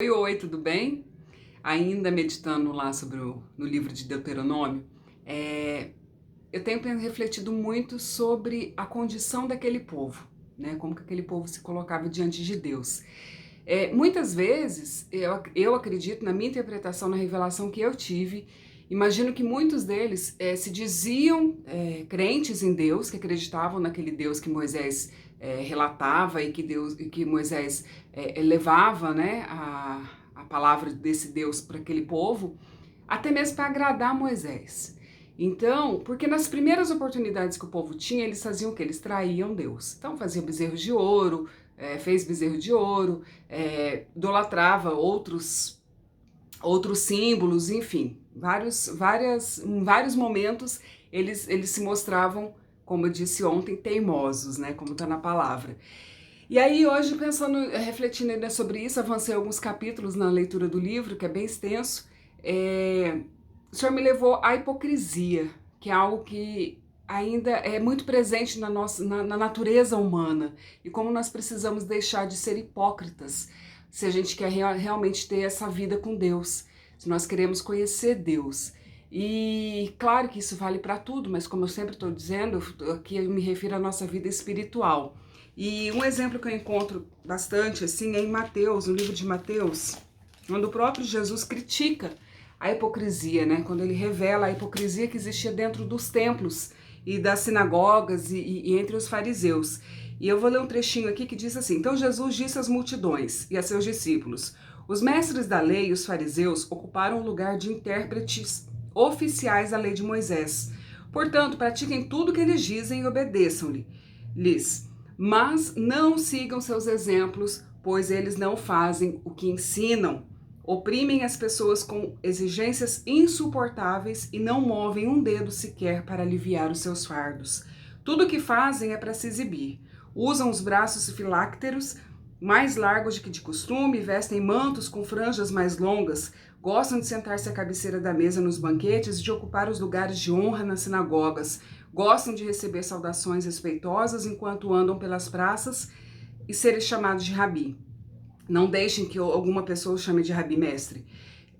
Oi, oi, tudo bem? Ainda meditando lá no livro de Deuteronômio, eu tenho refletido muito sobre a condição daquele povo, né? Como que aquele povo se colocava diante de Deus. Muitas vezes, eu acredito, na minha interpretação, na revelação que eu tive, imagino que muitos deles se diziam crentes em Deus, que acreditavam naquele Deus que Moisés relatava e que Moisés levava, né, a palavra desse Deus para aquele povo, até mesmo para agradar Moisés. Então, porque nas primeiras oportunidades que o povo tinha, eles faziam o quê? Eles traíam Deus. Então, faziam bezerros de ouro, fez bezerro de ouro, idolatrava outros símbolos, enfim. Em vários momentos, eles se mostravam, como eu disse ontem, teimosos, né? Como está na palavra. E aí, hoje, pensando, refletindo ainda sobre isso, avancei alguns capítulos na leitura do livro, que é bem extenso. O Senhor me levou à hipocrisia, que é algo que ainda é muito presente na natureza humana, e como nós precisamos deixar de ser hipócritas se a gente quer realmente ter essa vida com Deus, se nós queremos conhecer Deus. E claro que isso vale para tudo, mas como eu sempre estou dizendo, aqui eu me refiro à nossa vida espiritual. E um exemplo que eu encontro bastante assim é em Mateus, no livro de Mateus, quando o próprio Jesus critica a hipocrisia, né? Quando ele revela a hipocrisia que existia dentro dos templos e das sinagogas e entre os fariseus. E eu vou ler um trechinho aqui que diz assim: Então Jesus disse às multidões e a seus discípulos: Os mestres da lei e os fariseus ocuparam o lugar de intérpretes oficiais da lei de Moisés. Portanto, pratiquem tudo o que eles dizem e obedeçam-lhes. Mas não sigam seus exemplos, pois eles não fazem o que ensinam. Oprimem as pessoas com exigências insuportáveis e não movem um dedo sequer para aliviar os seus fardos. Tudo o que fazem é para se exibir. Usam os braços filácteros mais largos do que de costume, vestem mantos com franjas mais longas, gostam de sentar-se à cabeceira da mesa nos banquetes e de ocupar os lugares de honra nas sinagogas. Gostam de receber saudações respeitosas enquanto andam pelas praças e serem chamados de rabi. Não deixem que alguma pessoa os chame de rabi mestre,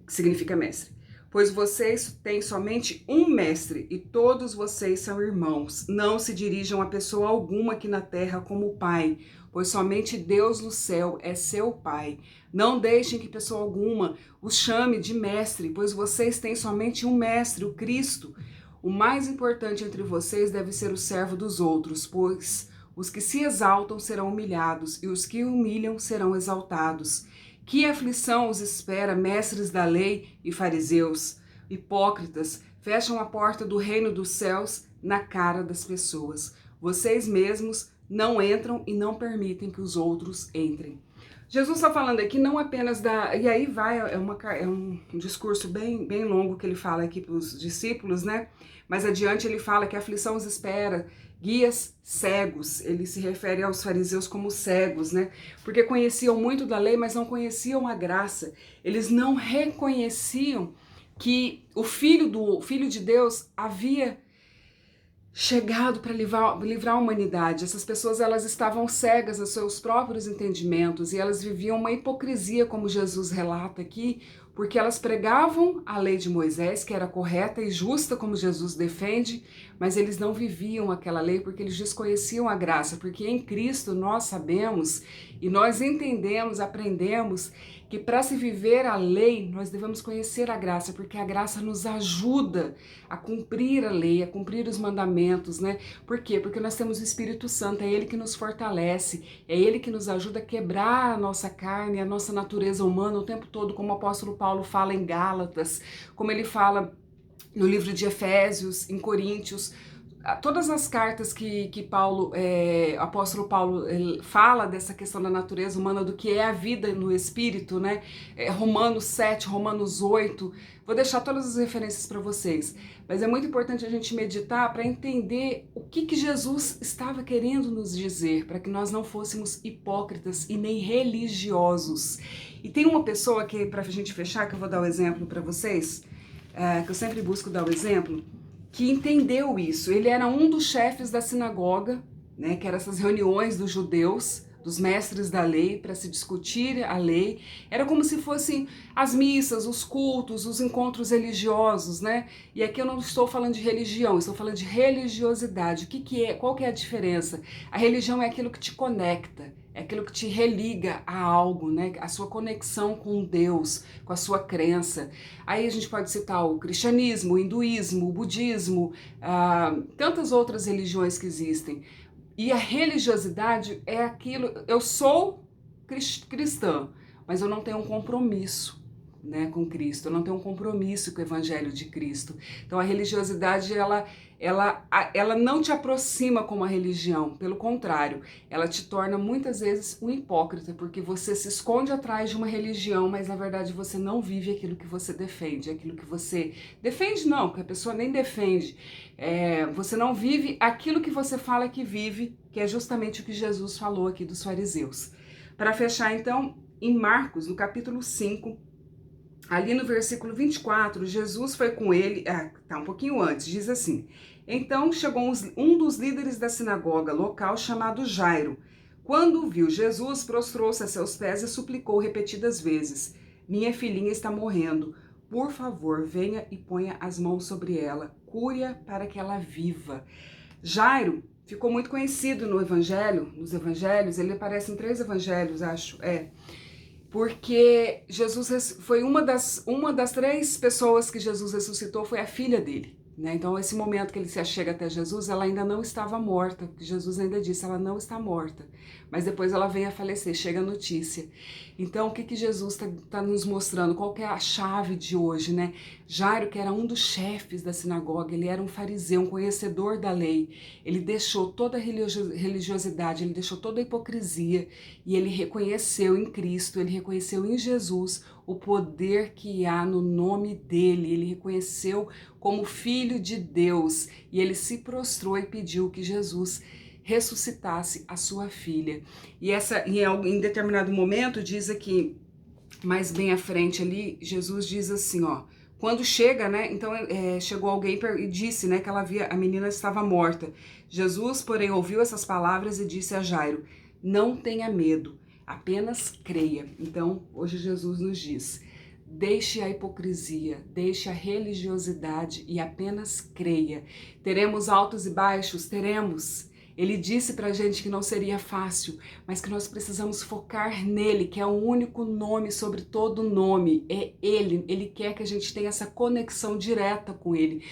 que significa mestre. Pois vocês têm somente um mestre e todos vocês são irmãos. Não se dirijam a pessoa alguma aqui na terra como pai, pois somente Deus no céu é seu pai. Não deixem que pessoa alguma os chame de mestre, pois vocês têm somente um mestre, o Cristo. O mais importante entre vocês deve ser o servo dos outros, pois os que se exaltam serão humilhados e os que humilham serão exaltados. Que aflição os espera, mestres da lei e fariseus, hipócritas, fecham a porta do reino dos céus na cara das pessoas. Vocês mesmos não entram e não permitem que os outros entrem. Jesus está falando aqui não apenas da... E aí é um discurso bem longo que ele fala aqui para os discípulos, né? Mais adiante ele fala que a aflição os espera, guias cegos. Ele se refere aos fariseus como cegos, né? Porque conheciam muito da lei, mas não conheciam a graça. Eles não reconheciam que o Filho de Deus havia chegado para livrar a humanidade. Essas pessoas, elas estavam cegas aos seus próprios entendimentos e elas viviam uma hipocrisia, como Jesus relata aqui, porque elas pregavam a lei de Moisés, que era correta e justa, como Jesus defende, mas eles não viviam aquela lei porque eles desconheciam a graça, porque em Cristo nós sabemos e nós entendemos, aprendemos que para se viver a lei, nós devemos conhecer a graça, porque a graça nos ajuda a cumprir a lei, a cumprir os mandamentos, né? Por quê? Porque nós temos o Espírito Santo, é Ele que nos fortalece, é Ele que nos ajuda a quebrar a nossa carne, a nossa natureza humana o tempo todo, como o apóstolo Paulo fala em Gálatas, como ele fala no livro de Efésios, em Coríntios. Todas as cartas que apóstolo Paulo fala dessa questão da natureza humana, do que é a vida no Espírito, né? Romanos 7, Romanos 8, vou deixar todas as referências para vocês, mas é muito importante a gente meditar para entender o que Jesus estava querendo nos dizer, para que nós não fôssemos hipócritas e nem religiosos. E tem uma pessoa que, para a gente fechar, que eu vou dar o exemplo para vocês, que eu sempre busco dar o exemplo, que entendeu isso. Ele era um dos chefes da sinagoga, né, que eram essas reuniões dos dos mestres da lei para se discutir a lei. Era como se fossem as missas, os cultos, os encontros religiosos, né? E aqui eu não estou falando de religião, estou falando de religiosidade. O que que é? Qual que é a diferença? A religião é aquilo que te conecta, é aquilo que te religa a algo, né? A sua conexão com Deus, com a sua crença. Aí a gente pode citar o cristianismo, o hinduísmo, o budismo, tantas outras religiões que existem. E a religiosidade é aquilo, eu sou cristã, mas eu não tenho um compromisso, né, com Cristo, eu não tenho um compromisso com o Evangelho de Cristo. Então a religiosidade, ela não te aproxima como a religião, pelo contrário, ela te torna muitas vezes um hipócrita, porque você se esconde atrás de uma religião, mas na verdade você não vive aquilo que você defende, aquilo que você defende não, que a pessoa nem defende, você não vive aquilo que você fala que vive, que é justamente o que Jesus falou aqui dos fariseus. Para fechar então, em Marcos, no capítulo 5, ali no versículo 24, Jesus foi com ele, um pouquinho antes, diz assim: então chegou um dos líderes da sinagoga local chamado Jairo. Quando viu Jesus, prostrou-se a seus pés e suplicou repetidas vezes: minha filhinha está morrendo, por favor, venha e ponha as mãos sobre ela, cure-a para que ela viva. Jairo ficou muito conhecido no evangelho, nos evangelhos, ele aparece em 3 evangelhos, acho, porque Jesus foi uma das 3 pessoas que Jesus ressuscitou, foi a filha dele, né? Então esse momento que ele se achega até Jesus, ela ainda não estava morta, porque Jesus ainda disse, ela não está morta, mas depois ela vem a falecer, chega a notícia. Então o que Jesus está nos mostrando? Qual que é a chave de hoje, né? Jairo, que era um dos chefes da sinagoga, ele era um fariseu, um conhecedor da lei, ele deixou toda a religiosidade, ele deixou toda a hipocrisia e ele reconheceu em Cristo, ele reconheceu em Jesus o poder que há no nome dele, ele reconheceu como filho de Deus e ele se prostrou e pediu que Jesus ressuscitasse a sua filha. E em determinado momento diz aqui, mais bem à frente ali, Jesus diz assim, ó, quando chega, né, então chegou alguém e disse, né, que a menina estava morta. Jesus, porém, ouviu essas palavras e disse a Jairo, não tenha medo, apenas creia. Então, hoje Jesus nos diz, deixe a hipocrisia, deixe a religiosidade e apenas creia. Teremos altos e baixos? Teremos. Ele disse pra gente que não seria fácil, mas que nós precisamos focar nele, que é o único nome sobre todo nome, é ele. Ele quer que a gente tenha essa conexão direta com ele.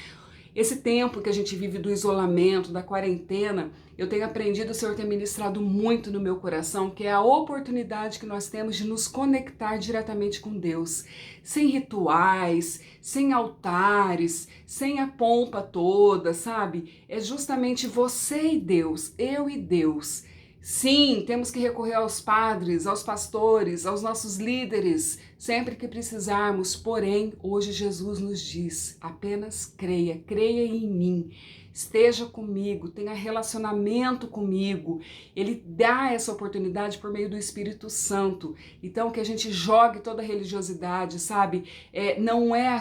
Esse tempo que a gente vive do isolamento, da quarentena, eu tenho aprendido, o Senhor tem ministrado muito no meu coração, que é a oportunidade que nós temos de nos conectar diretamente com Deus, sem rituais, sem altares, sem a pompa toda, sabe? É justamente você e Deus, eu e Deus. Sim, temos que recorrer aos padres, aos pastores, aos nossos líderes, sempre que precisarmos, porém, hoje Jesus nos diz, apenas creia, creia em mim, esteja comigo, tenha relacionamento comigo. Ele dá essa oportunidade por meio do Espírito Santo, então que a gente jogue toda a religiosidade, sabe? Não é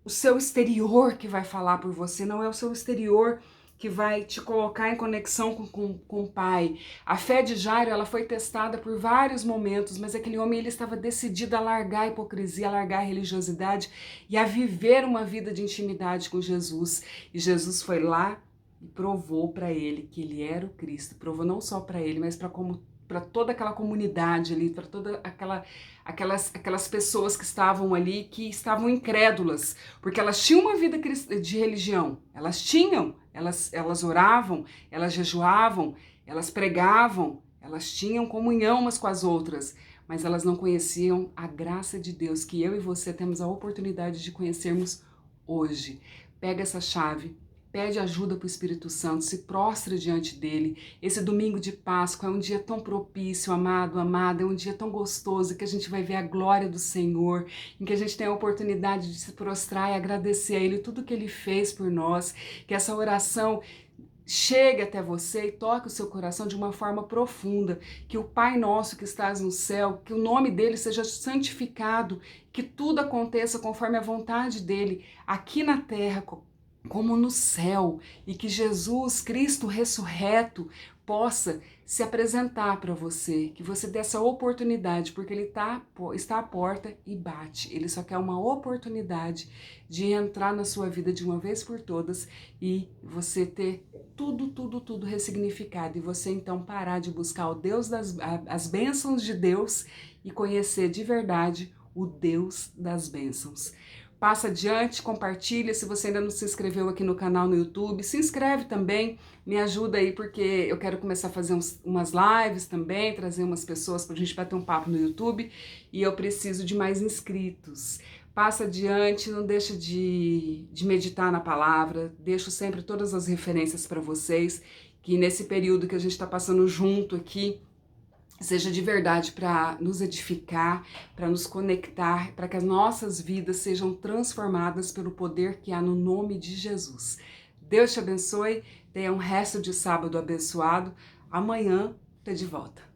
o seu exterior que vai falar por você, não é o seu exterior que vai te colocar em conexão com o Pai. A fé de Jairo, ela foi testada por vários momentos, mas aquele homem, ele estava decidido a largar a hipocrisia, a largar a religiosidade e a viver uma vida de intimidade com Jesus. E Jesus foi lá e provou para ele que ele era o Cristo. Provou não só para ele, mas para toda aquela comunidade ali, para toda aquelas pessoas que estavam ali, que estavam incrédulas, porque elas tinham uma vida de religião, elas oravam, elas jejuavam, elas pregavam, elas tinham comunhão umas com as outras, mas elas não conheciam a graça de Deus, que eu e você temos a oportunidade de conhecermos hoje. Pega essa chave, pede ajuda para o Espírito Santo, se prostra diante dele. Esse domingo de Páscoa é um dia tão propício, amado, amada, é um dia tão gostoso que a gente vai ver a glória do Senhor, em que a gente tem a oportunidade de se prostrar e agradecer a Ele tudo que Ele fez por nós, que essa oração chegue até você e toque o seu coração de uma forma profunda, que o Pai nosso que estás no céu, que o nome dele seja santificado, que tudo aconteça conforme a vontade dele, aqui na terra, como no céu, e que Jesus Cristo ressurreto possa se apresentar para você, que você dê essa oportunidade, porque ele está à porta e bate. Ele só quer uma oportunidade de entrar na sua vida de uma vez por todas e você ter tudo ressignificado. E você então parar de buscar o Deus as bênçãos de Deus e conhecer de verdade o Deus das bênçãos. Passa adiante, compartilha, se você ainda não se inscreveu aqui no canal no YouTube, se inscreve também, me ajuda aí porque eu quero começar a fazer umas lives também, trazer umas pessoas pra gente bater um papo no YouTube e eu preciso de mais inscritos. Passa adiante, não deixa de meditar na palavra, deixo sempre todas as referências para vocês, que nesse período que a gente está passando junto aqui, seja de verdade para nos edificar, para nos conectar, para que as nossas vidas sejam transformadas pelo poder que há no nome de Jesus. Deus te abençoe, tenha um resto de sábado abençoado. Amanhã tô de volta.